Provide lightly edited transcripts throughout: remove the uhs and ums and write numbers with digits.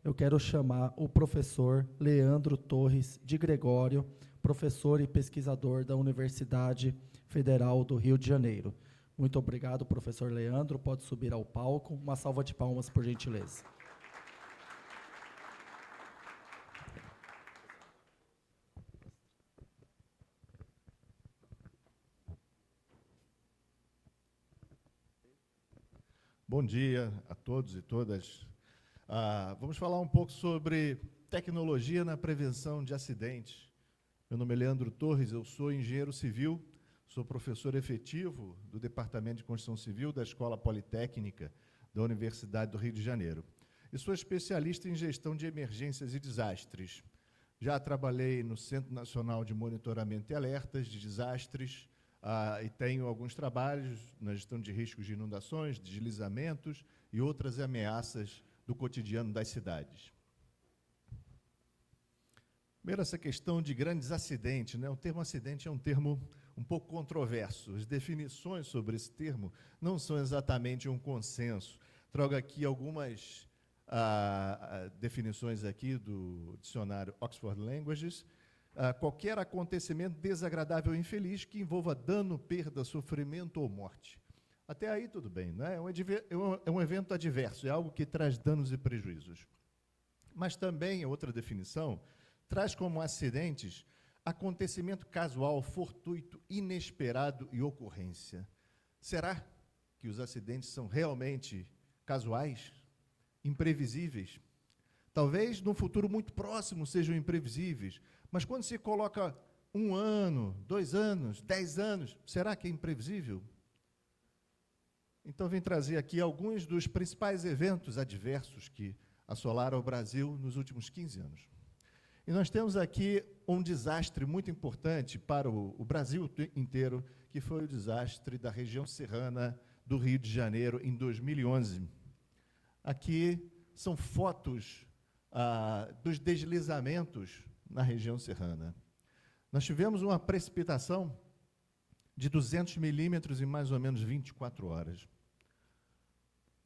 eu quero chamar o professor Leandro Torres de Gregório, professor e pesquisador da Universidade Federal do Rio de Janeiro. Muito obrigado, professor Leandro. Pode subir ao palco. Uma salva de palmas, por gentileza. Bom dia a todos e todas. Vamos falar um pouco sobre tecnologia na prevenção de acidentes. Meu nome é Leandro Torres, eu sou engenheiro civil, sou professor efetivo do Departamento de Construção Civil da Escola Politécnica da Universidade do Rio de Janeiro. E sou especialista em gestão de emergências e desastres. Já trabalhei no Centro Nacional de Monitoramento e Alertas de Desastres, e tenho alguns trabalhos na gestão de riscos de inundações, deslizamentos e outras ameaças do cotidiano das cidades. Primeiro, essa questão de grandes acidentes, né? O termo acidente é um termo um pouco controverso. As definições sobre esse termo não são exatamente um consenso. Trago aqui algumas definições aqui do dicionário Oxford Languages. Qualquer acontecimento desagradável ou infeliz que envolva dano, perda, sofrimento ou morte. Até aí tudo bem, né? É um evento adverso, é algo que traz danos e prejuízos. Mas também, outra definição, traz como acidentes acontecimento casual, fortuito, inesperado e ocorrência. Será que os acidentes são realmente casuais, imprevisíveis? Talvez no futuro muito próximo sejam imprevisíveis, mas quando se coloca 1 ano, 2 anos, 10 anos, será que é imprevisível? Então, vim trazer aqui alguns dos principais eventos adversos que assolaram o Brasil nos últimos 15 anos. E nós temos aqui um desastre muito importante para o Brasil inteiro, que foi o desastre da região serrana do Rio de Janeiro, em 2011. Aqui são fotos dos deslizamentos na região serrana. Nós tivemos uma precipitação de 200 milímetros em mais ou menos 24 horas.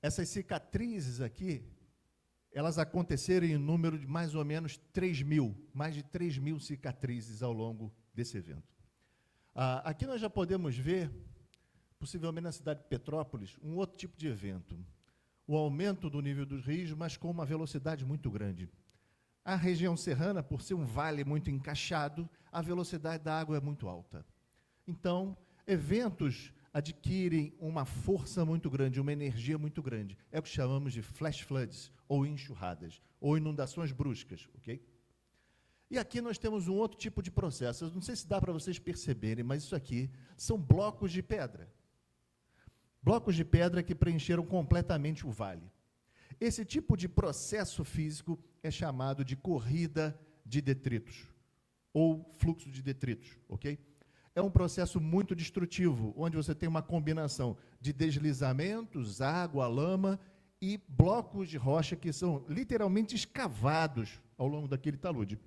Essas cicatrizes aqui, elas aconteceram em número de mais ou menos 3.000, mais de 3.000 cicatrizes ao longo desse evento. Aqui nós já podemos ver, possivelmente na cidade de Petrópolis, um outro tipo de evento. O aumento do nível dos rios, mas com uma velocidade muito grande. A região serrana, por ser um vale muito encaixado, a velocidade da água é muito alta. Então, eventos adquirem uma força muito grande, uma energia muito grande. É o que chamamos de flash floods, ou enxurradas, ou inundações bruscas, ok? E aqui nós temos um outro tipo de processo. Eu não sei se dá para vocês perceberem, mas isso aqui são blocos de pedra. Blocos de pedra que preencheram completamente o vale. Esse tipo de processo físico é chamado de corrida de detritos, ou fluxo de detritos, ok? É um processo muito destrutivo, onde você tem uma combinação de deslizamentos, água, lama e blocos de rocha que são literalmente escavados ao longo daquele talude.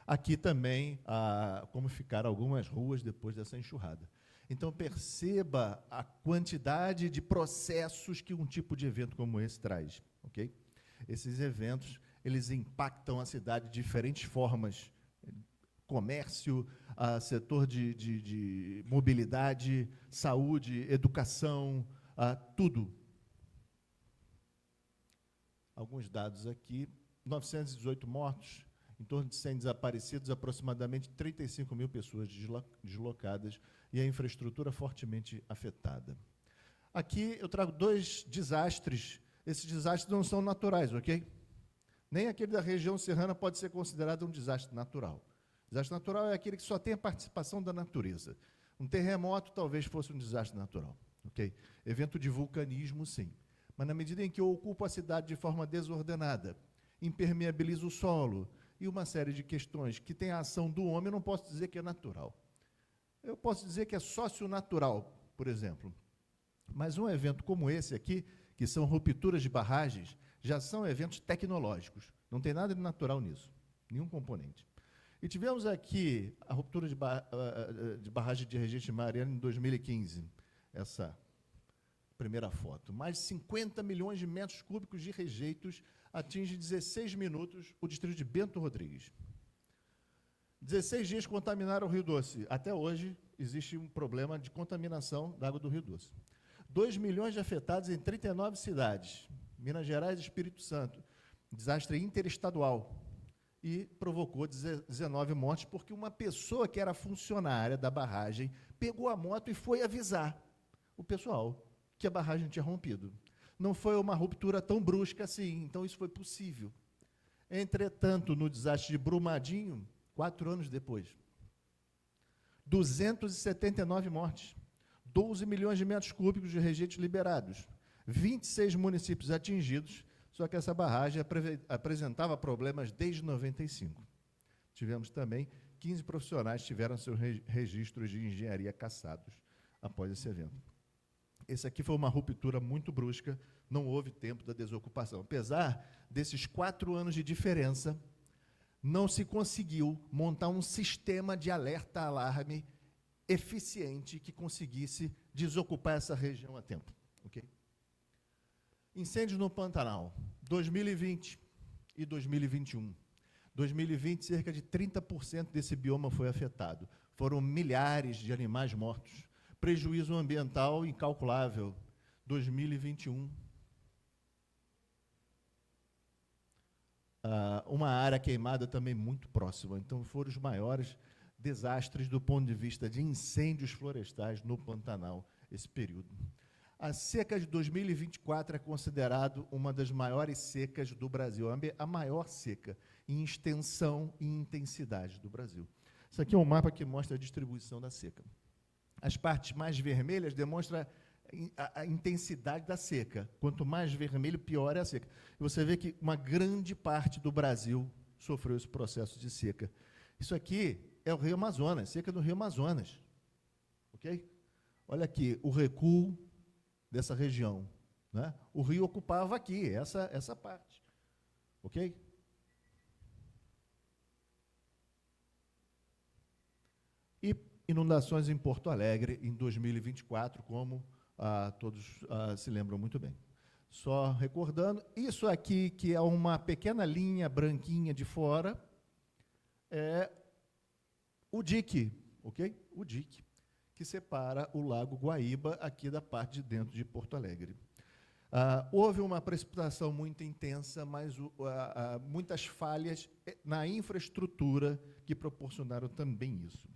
Aqui também, como ficaram algumas ruas depois dessa enxurrada. Então, perceba a quantidade de processos que um tipo de evento como esse traz, ok? Esses eventos, eles impactam a cidade de diferentes formas. Comércio, setor de mobilidade, saúde, educação, tudo. Alguns dados aqui, 918 mortos, em torno de 100 desaparecidos, aproximadamente 35.000 pessoas deslocadas e a infraestrutura fortemente afetada. Aqui eu trago 2 desastres. Esses desastres não são naturais, ok? Nem aquele da região serrana pode ser considerado um desastre natural. Desastre natural é aquele que só tem a participação da natureza. Um terremoto talvez fosse um desastre natural, ok? Evento de vulcanismo, sim. Mas na medida em que eu ocupo a cidade de forma desordenada, impermeabilizo o solo, e uma série de questões que tem a ação do homem, eu não posso dizer que é natural. Eu posso dizer que é socionatural, por exemplo. Mas um evento como esse aqui, que são rupturas de barragens, já são eventos tecnológicos. Não tem nada de natural nisso, nenhum componente. E tivemos aqui a ruptura de barragem de Regente Mariana em 2015, essa primeira foto. Mais de 50 milhões de metros cúbicos de rejeitos atinge 16 minutos o distrito de Bento Rodrigues. 16 dias contaminaram o Rio Doce. Até hoje, existe um problema de contaminação da água do Rio Doce. 2 milhões de afetados em 39 cidades, Minas Gerais e Espírito Santo. Desastre interestadual. E provocou 19 mortes, porque uma pessoa que era funcionária da barragem pegou a moto e foi avisar o pessoal que a barragem tinha rompido. Não foi uma ruptura tão brusca assim, então isso foi possível. Entretanto, no desastre de Brumadinho, 4 anos depois, 279 mortes, 12 milhões de metros cúbicos de rejeitos liberados, 26 municípios atingidos, só que essa barragem apresentava problemas desde 95. Tivemos também 15 profissionais que tiveram seus registros de engenharia cassados após esse evento. Esse aqui foi uma ruptura muito brusca, não houve tempo da desocupação. Apesar desses 4 anos de diferença, não se conseguiu montar um sistema de alerta-alarme eficiente que conseguisse desocupar essa região a tempo. Okay? Incêndios no Pantanal, 2020 e 2021. 2020, cerca de 30% desse bioma foi afetado. Foram milhares de animais mortos. Prejuízo ambiental incalculável. 2021. Uma área queimada também muito próxima. Então, foram os maiores desastres do ponto de vista de incêndios florestais no Pantanal, esse período. A seca de 2024 é considerado uma das maiores secas do Brasil, a maior seca em extensão e intensidade do Brasil. Isso aqui é um mapa que mostra a distribuição da seca. As partes mais vermelhas demonstram a intensidade da seca. Quanto mais vermelho, pior é a seca. E você vê que uma grande parte do Brasil sofreu esse processo de seca. Isso aqui é o Rio Amazonas, seca do Rio Amazonas. Ok? Olha aqui, o recuo dessa região. Né? O rio ocupava aqui, essa parte. Ok? E inundações em Porto Alegre em 2024, como todos se lembram muito bem. Só recordando, isso aqui, que é uma pequena linha branquinha de fora, é o dique, ok? O dique, que separa o Lago Guaíba aqui da parte de dentro de Porto Alegre. Houve uma precipitação muito intensa, mas muitas falhas na infraestrutura que proporcionaram também isso.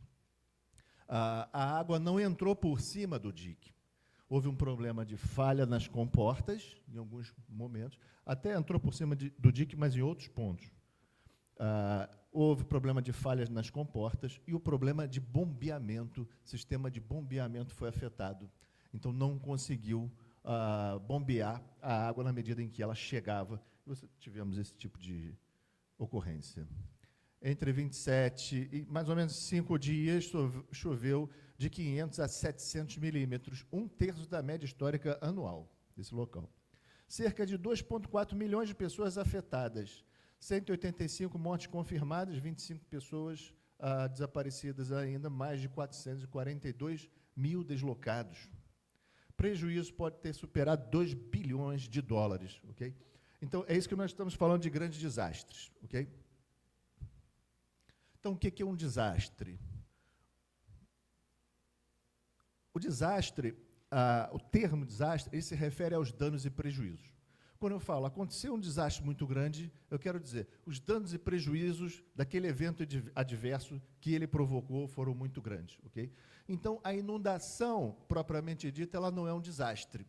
A água não entrou por cima do dique. Houve um problema de falha nas comportas, em alguns momentos, até entrou por cima do dique, mas em outros pontos. Houve problema de falhas nas comportas e o problema de bombeamento, sistema de bombeamento foi afetado. Então, não conseguiu bombear a água na medida em que ela chegava. Tivemos esse tipo de ocorrência. Entre 27 e mais ou menos 5 dias, choveu de 500 a 700 milímetros, 1/3 da média histórica anual desse local. Cerca de 2,4 milhões de pessoas afetadas, 185 mortes confirmadas, 25 pessoas desaparecidas ainda, mais de 442 mil deslocados. Prejuízo pode ter superado 2 bilhões de dólares. Okay? Então, é isso que nós estamos falando de grandes desastres. Okay? Então, o que é um desastre? O desastre, o termo desastre, ele se refere aos danos e prejuízos. Quando eu falo, aconteceu um desastre muito grande, eu quero dizer, os danos e prejuízos daquele evento adverso que ele provocou foram muito grandes. Okay? Então, a inundação, propriamente dita, ela não é um desastre.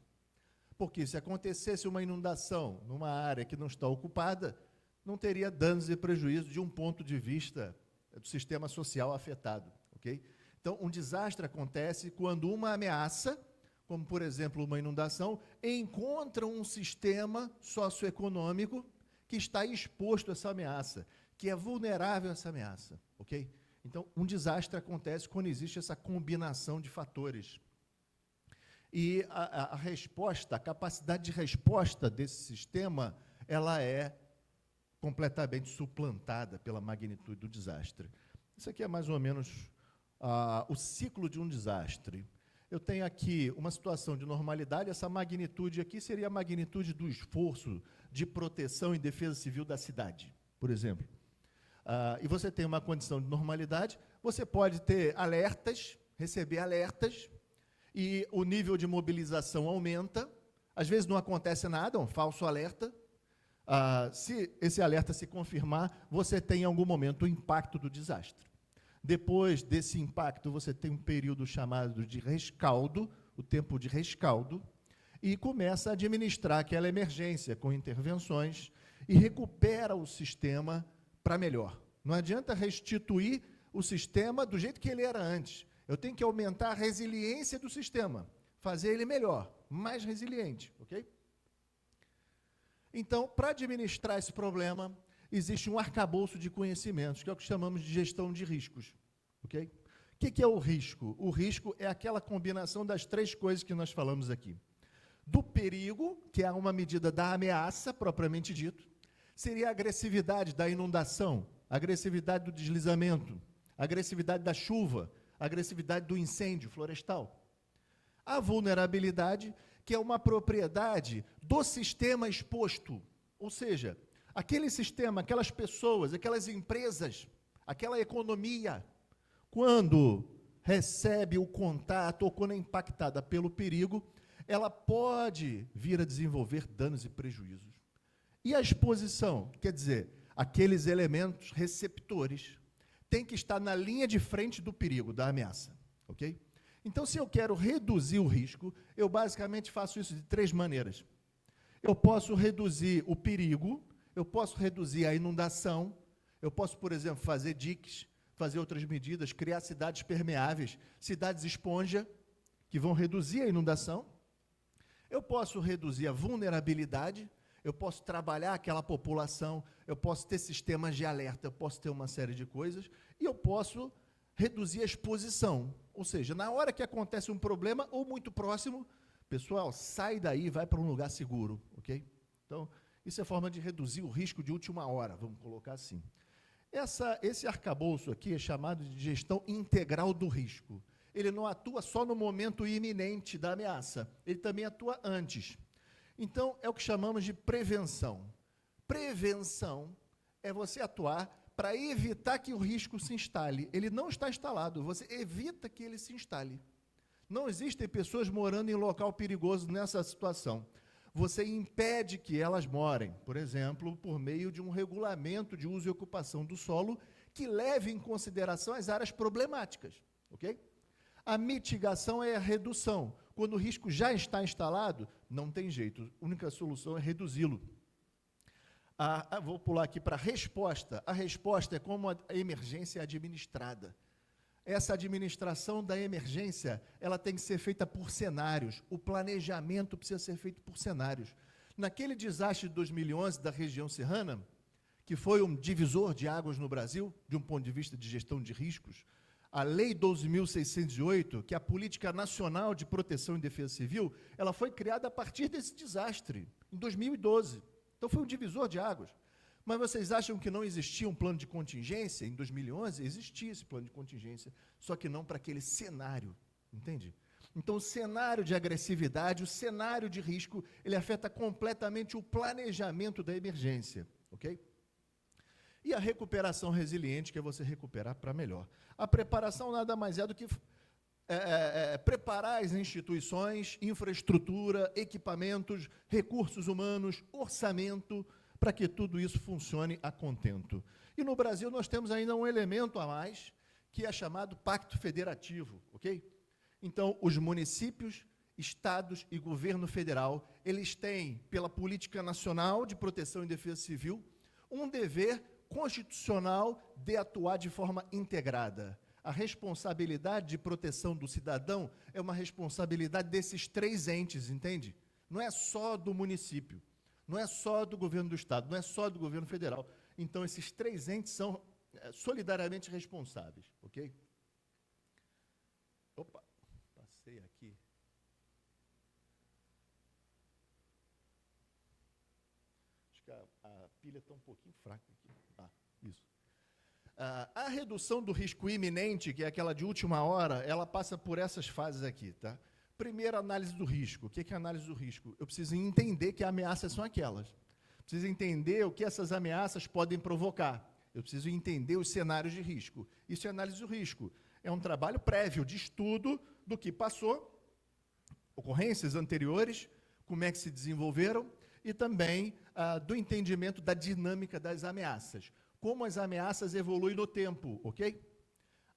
Porque se acontecesse uma inundação numa área que não está ocupada, não teria danos e prejuízos de um ponto de vista do sistema social afetado. Okay? Então, um desastre acontece quando uma ameaça, como, por exemplo, uma inundação, encontra um sistema socioeconômico que está exposto a essa ameaça, que é vulnerável a essa ameaça. Okay? Então, um desastre acontece quando existe essa combinação de fatores. E a resposta, a capacidade de resposta desse sistema, ela é completamente suplantada pela magnitude do desastre. Isso aqui é mais ou menos o ciclo de um desastre. Eu tenho aqui uma situação de normalidade, essa magnitude aqui seria a magnitude do esforço, de proteção e defesa civil da cidade, por exemplo. E você tem uma condição de normalidade, você pode ter alertas, receber alertas, e o nível de mobilização aumenta. Às vezes não acontece nada, é um falso alerta. Se esse alerta se confirmar, você tem, em algum momento, o impacto do desastre. Depois desse impacto, você tem um período chamado de rescaldo, o tempo de rescaldo, e começa a administrar aquela emergência com intervenções e recupera o sistema para melhor. Não adianta restituir o sistema do jeito que ele era antes. Eu tenho que aumentar a resiliência do sistema, fazer ele melhor, mais resiliente, ok? Então, para administrar esse problema, existe um arcabouço de conhecimentos, que é o que chamamos de gestão de riscos, ok? O que é o risco? O risco é aquela combinação das três coisas que nós falamos aqui. Do perigo, que é uma medida da ameaça, propriamente dito, seria a agressividade da inundação, a agressividade do deslizamento, a agressividade da chuva, a agressividade do incêndio florestal. A vulnerabilidade, que é uma propriedade do sistema exposto, ou seja, aquele sistema, aquelas pessoas, aquelas empresas, aquela economia, quando recebe o contato ou quando é impactada pelo perigo, ela pode vir a desenvolver danos e prejuízos. E a exposição, quer dizer, aqueles elementos receptores têm que estar na linha de frente do perigo, da ameaça, ok? Então, se eu quero reduzir o risco, eu basicamente faço isso de três maneiras. Eu posso reduzir o perigo, eu posso reduzir a inundação, eu posso, por exemplo, fazer diques, fazer outras medidas, criar cidades permeáveis, cidades esponja, que vão reduzir a inundação. Eu posso reduzir a vulnerabilidade, eu posso trabalhar aquela população, eu posso ter sistemas de alerta, eu posso ter uma série de coisas, e eu posso reduzir a exposição. Ou seja, na hora que acontece um problema, ou muito próximo, pessoal, sai daí e vai para um lugar seguro, ok? Então, isso é forma de reduzir o risco de última hora, vamos colocar assim. Esse arcabouço aqui é chamado de gestão integral do risco. Ele não atua só no momento iminente da ameaça, ele também atua antes. Então, é o que chamamos de prevenção. Prevenção é você atuar para evitar que o risco se instale. Ele não está instalado, você evita que ele se instale. Não existem pessoas morando em local perigoso nessa situação. Você impede que elas morem, por exemplo, por meio de um regulamento de uso e ocupação do solo que leve em consideração as áreas problemáticas, ok? A mitigação é a redução. Quando o risco já está instalado, não tem jeito. A única solução é reduzi-lo. Vou pular aqui para a resposta. A resposta é como a emergência é administrada. Essa administração da emergência, ela tem que ser feita por cenários. O planejamento precisa ser feito por cenários. Naquele desastre de 2011 da região serrana, que foi um divisor de águas no Brasil, de um ponto de vista de gestão de riscos, a Lei 12.608, que é a Política Nacional de Proteção e Defesa Civil, ela foi criada a partir desse desastre, em 2012. Então, foi um divisor de águas. Mas vocês acham que não existia um plano de contingência? Em 2011, existia esse plano de contingência, só que não para aquele cenário, entende? Então, o cenário de agressividade, o cenário de risco, ele afeta completamente o planejamento da emergência, ok? E a recuperação resiliente, que é você recuperar para melhor. A preparação nada mais é do que preparar as instituições, infraestrutura, equipamentos, recursos humanos, orçamento, para que tudo isso funcione a contento. E no Brasil nós temos ainda um elemento a mais, que é chamado Pacto Federativo, ok? Então, os municípios, estados e governo federal, eles têm, pela Política Nacional de Proteção e Defesa Civil, um dever constitucional de atuar de forma integrada. A responsabilidade de proteção do cidadão é uma responsabilidade desses três entes, entende? Não é só do município, não é só do governo do estado, não é só do governo federal. Então, esses três entes são solidariamente responsáveis, ok? Opa, passei aqui. Acho que a pilha está um pouquinho fraca aqui. Isso. A redução do risco iminente, que é aquela de última hora, ela passa por essas fases aqui, tá? Primeiro, análise do risco. O que é a análise do risco? Eu preciso entender que ameaças são aquelas. preciso entender o que essas ameaças podem provocar. Eu preciso entender os cenários de risco. Isso é análise do risco. É um trabalho prévio de estudo do que passou, ocorrências anteriores, como é que se desenvolveram, e também do entendimento da dinâmica das ameaças. Como as ameaças evoluem no tempo, ok?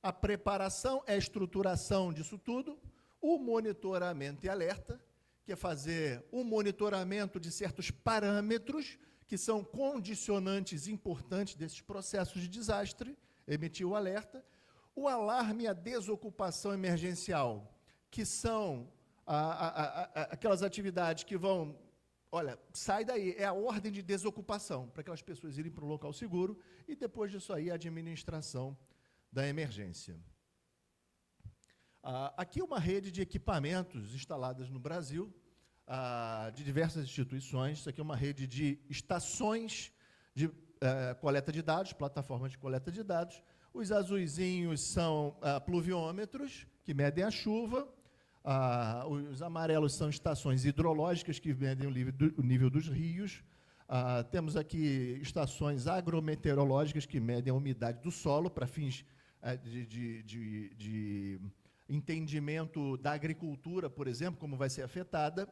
A preparação é a estruturação disso tudo, o monitoramento e alerta, que é fazer o monitoramento de certos parâmetros que são condicionantes importantes desses processos de desastre, emitir o alerta, o alarme e a desocupação emergencial, que são aquelas atividades que vão, olha, sai daí, é a ordem de desocupação, para aquelas pessoas irem para um local seguro, e depois disso aí a administração da emergência. Aqui uma rede de equipamentos instaladas no Brasil, de diversas instituições. Isso aqui é uma rede de estações de coleta de dados, plataformas de coleta de dados. Os azuizinhos são pluviômetros, que medem a chuva. Os amarelos são estações hidrológicas, que medem o nível dos rios. Temos aqui estações agrometeorológicas, que medem a umidade do solo, para fins de entendimento da agricultura, por exemplo, como vai ser afetada.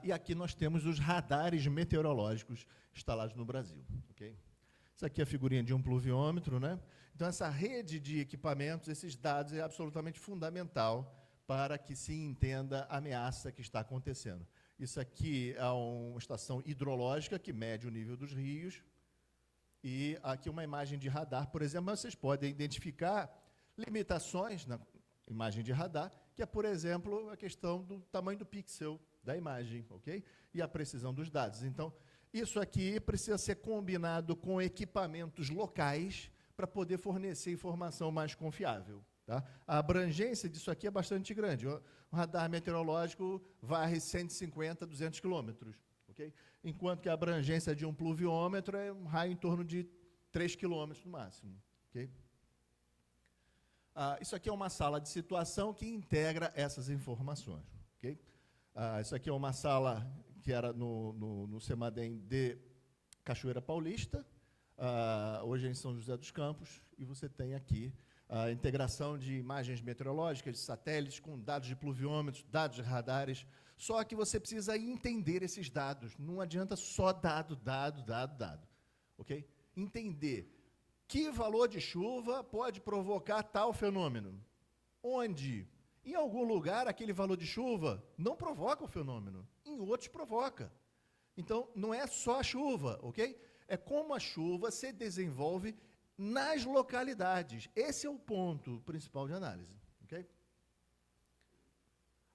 E aqui nós temos os radares meteorológicos instalados no Brasil. Okay? Isso aqui é a figurinha de um pluviômetro, né? Então, essa rede de equipamentos, esses dados, é absolutamente fundamental para que se entenda a ameaça que está acontecendo. Isso aqui é uma estação hidrológica que mede o nível dos rios, e aqui uma imagem de radar, por exemplo, vocês podem identificar limitações na imagem de radar, que é, por exemplo, a questão do tamanho do pixel da imagem, ok? E a precisão dos dados. Então, isso aqui precisa ser combinado com equipamentos locais para poder fornecer informação mais confiável. Tá? A abrangência disso aqui é bastante grande. O radar meteorológico varre 150, 200 quilômetros. Okay? Enquanto que a abrangência de um pluviômetro é um raio em torno de 3 quilômetros no máximo. Okay? Isso aqui é uma sala de situação que integra essas informações. Okay? Isso aqui é uma sala que era no Semadem de Cachoeira Paulista, hoje é em São José dos Campos, e você tem aqui a integração de imagens meteorológicas, de satélites, com dados de pluviômetros, dados de radares, só que você precisa entender esses dados, não adianta só dado, ok? Entender que valor de chuva pode provocar tal fenômeno, onde, em algum lugar, aquele valor de chuva não provoca o fenômeno, em outros provoca. Então, não é só a chuva, ok? É como a chuva se desenvolve nas localidades. Esse é o ponto principal de análise. Okay?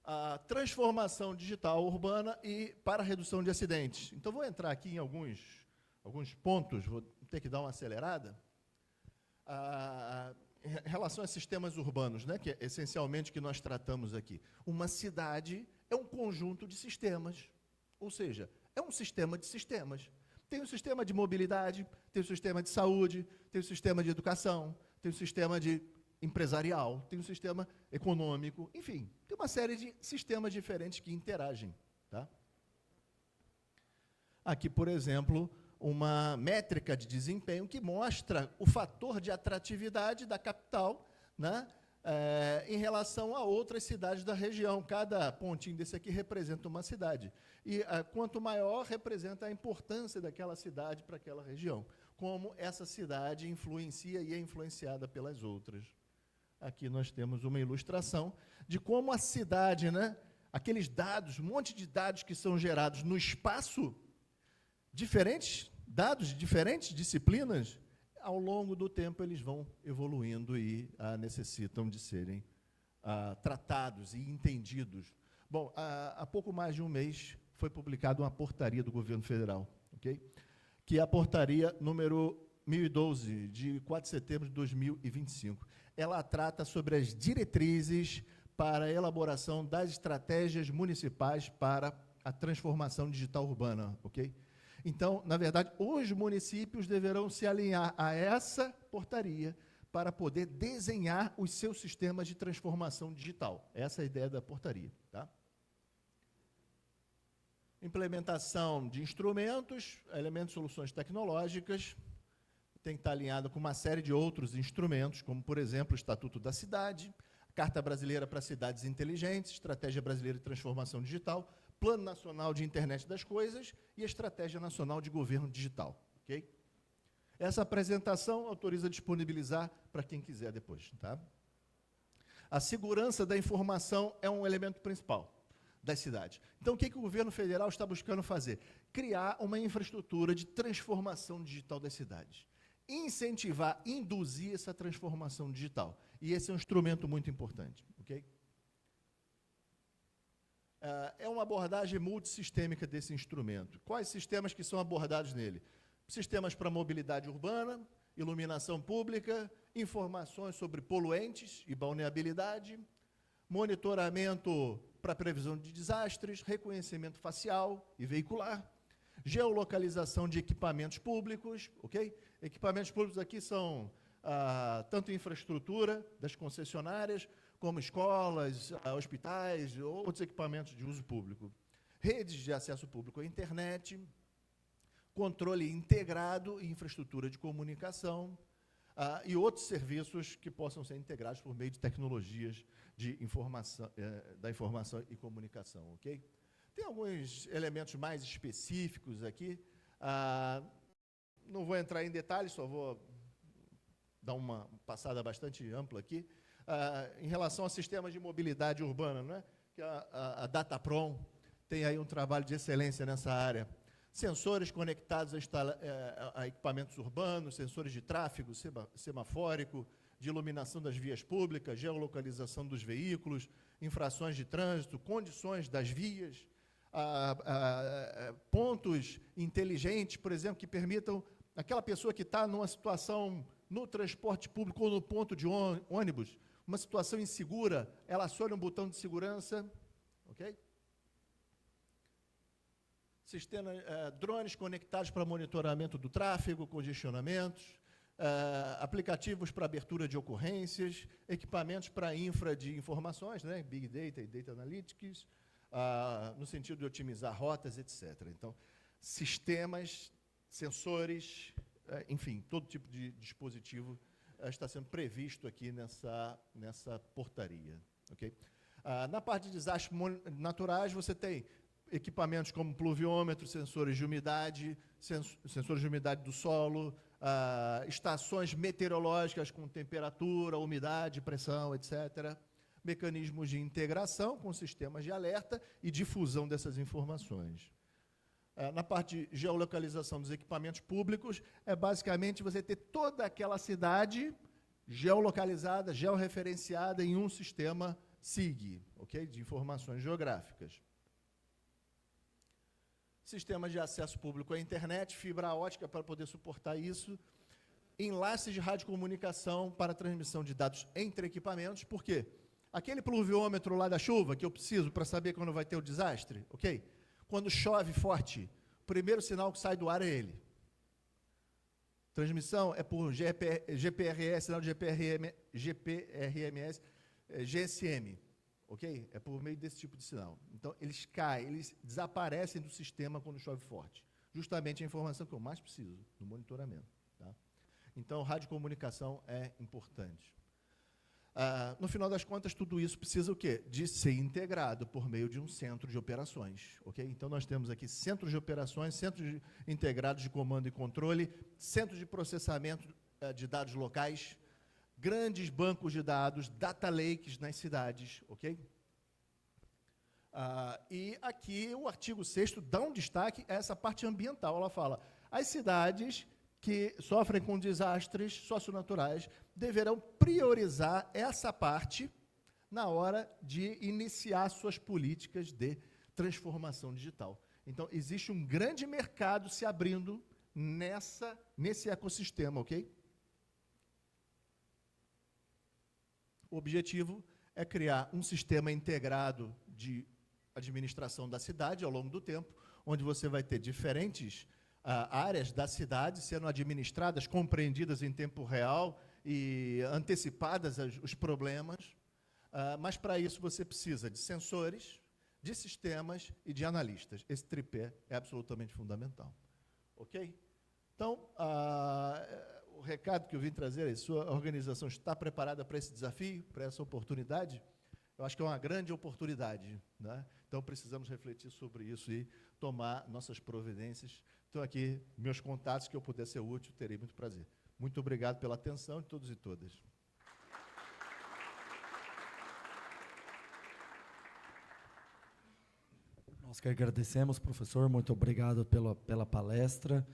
A transformação digital urbana e para a redução de acidentes. Então, vou entrar aqui em alguns pontos, vou ter que dar uma acelerada. Em relação a sistemas urbanos, né, que é essencialmente o que nós tratamos aqui. Uma cidade é um conjunto de sistemas, ou seja, é um sistema de sistemas. Tem um sistema de mobilidade, tem um sistema de saúde, tem um sistema de educação, tem um sistema empresarial, tem um sistema econômico, enfim, tem uma série de sistemas diferentes que interagem. Tá? Aqui, por exemplo, uma métrica de desempenho que mostra o fator de atratividade da capital, né, em relação a outras cidades da região. Cada pontinho desse aqui representa uma cidade. E quanto maior, representa a importância daquela cidade para aquela região. Como essa cidade influencia e é influenciada pelas outras. Aqui nós temos uma ilustração de como a cidade, né, aqueles dados, um monte de dados que são gerados no espaço, diferentes dados de diferentes disciplinas, ao longo do tempo eles vão evoluindo e necessitam de serem tratados e entendidos. Bom, há pouco mais de um mês foi publicada uma portaria do governo federal, okay? Que é a portaria número 1012, de 4 de setembro de 2025. Ela trata sobre as diretrizes para a elaboração das estratégias municipais para a transformação digital urbana, ok? Então, na verdade, os municípios deverão se alinhar a essa portaria para poder desenhar os seus sistemas de transformação digital. Essa é a ideia da portaria. Tá? Implementação de instrumentos, elementos e soluções tecnológicas, tem que estar alinhado com uma série de outros instrumentos, como, por exemplo, o Estatuto da Cidade, a Carta Brasileira para Cidades Inteligentes, Estratégia Brasileira de Transformação Digital, Plano Nacional de Internet das Coisas e a Estratégia Nacional de Governo Digital. Okay? Essa apresentação autoriza disponibilizar para quem quiser depois. Tá? A segurança da informação é um elemento principal das cidades. Então, o que o governo federal está buscando fazer? Criar uma infraestrutura de transformação digital das cidades. Incentivar, induzir essa transformação digital. E esse é um instrumento muito importante. Okay? É uma abordagem multissistêmica desse instrumento. Quais sistemas que são abordados nele? Sistemas para mobilidade urbana, iluminação pública, informações sobre poluentes e balneabilidade, monitoramento para previsão de desastres, reconhecimento facial e veicular, geolocalização de equipamentos públicos, ok? Equipamentos públicos aqui são tanto infraestrutura das concessionárias, como escolas, hospitais, outros equipamentos de uso público. Redes de acesso público à internet, controle integrado e infraestrutura de comunicação, e outros serviços que possam ser integrados por meio de tecnologias de informação, da informação e comunicação, ok? Tem alguns elementos mais específicos aqui, não vou entrar em detalhes, só vou dar uma passada bastante ampla aqui, em relação a sistemas de mobilidade urbana, não é? Que a Dataprom tem aí um trabalho de excelência nessa área. Sensores conectados a equipamentos urbanos, sensores de tráfego semafórico, de iluminação das vias públicas, geolocalização dos veículos, infrações de trânsito, condições das vias, pontos inteligentes, por exemplo, que permitam aquela pessoa que está numa situação no transporte público ou no ponto de ônibus, uma situação insegura, ela aciona um botão de segurança, ok? Drones conectados para monitoramento do tráfego, congestionamentos, aplicativos para abertura de ocorrências, equipamentos para infra de informações, né, Big Data e Data Analytics, no sentido de otimizar rotas, etc. Então, sistemas, sensores, enfim, todo tipo de dispositivo está sendo previsto aqui nessa portaria. Okay? Na parte de desastres naturais, você tem equipamentos como pluviômetro, sensores de umidade do solo, estações meteorológicas com temperatura, umidade, pressão, etc. Mecanismos de integração com sistemas de alerta e difusão dessas informações. Na parte de geolocalização dos equipamentos públicos, é basicamente você ter toda aquela cidade geolocalizada, georreferenciada em um sistema SIG, okay? De informações geográficas. Sistemas de acesso público à internet, fibra ótica para poder suportar isso, enlaces de radiocomunicação para transmissão de dados entre equipamentos, por quê? Aquele pluviômetro lá da chuva que eu preciso para saber quando vai ter o desastre, ok? Quando chove forte, o primeiro sinal que sai do ar é ele. Transmissão é por GPRS, sinal de GPRMS, GSM, ok? É por meio desse tipo de sinal. Então, eles caem, eles desaparecem do sistema quando chove forte. Justamente a informação que eu mais preciso no monitoramento. Tá? Então, radiocomunicação é importante. No final das contas, tudo isso precisa o quê? De ser integrado por meio de um centro de operações. Okay? Então, nós temos aqui centros de operações, centros integrados de comando e controle, centros de processamento de dados locais, grandes bancos de dados, data lakes nas cidades. Okay? E aqui o artigo 6º dá um destaque a essa parte ambiental. Ela fala, as cidades que sofrem com desastres socionaturais deverão priorizar essa parte na hora de iniciar suas políticas de transformação digital. Então, existe um grande mercado se abrindo nesse ecossistema, ok? O objetivo é criar um sistema integrado de administração da cidade ao longo do tempo, onde você vai ter diferentes áreas da cidade sendo administradas, compreendidas em tempo real e antecipadas os problemas, mas para isso você precisa de sensores, de sistemas e de analistas. Esse tripé é absolutamente fundamental. Ok? Então, o recado que eu vim trazer é: sua organização está preparada para esse desafio, para essa oportunidade? Eu acho que é uma grande oportunidade, né? Então, precisamos refletir sobre isso e tomar nossas providências. Então, aqui, meus contatos, que eu puder ser útil, terei muito prazer. Muito obrigado pela atenção de todos e todas. Nós que agradecemos, professor, muito obrigado pela palestra.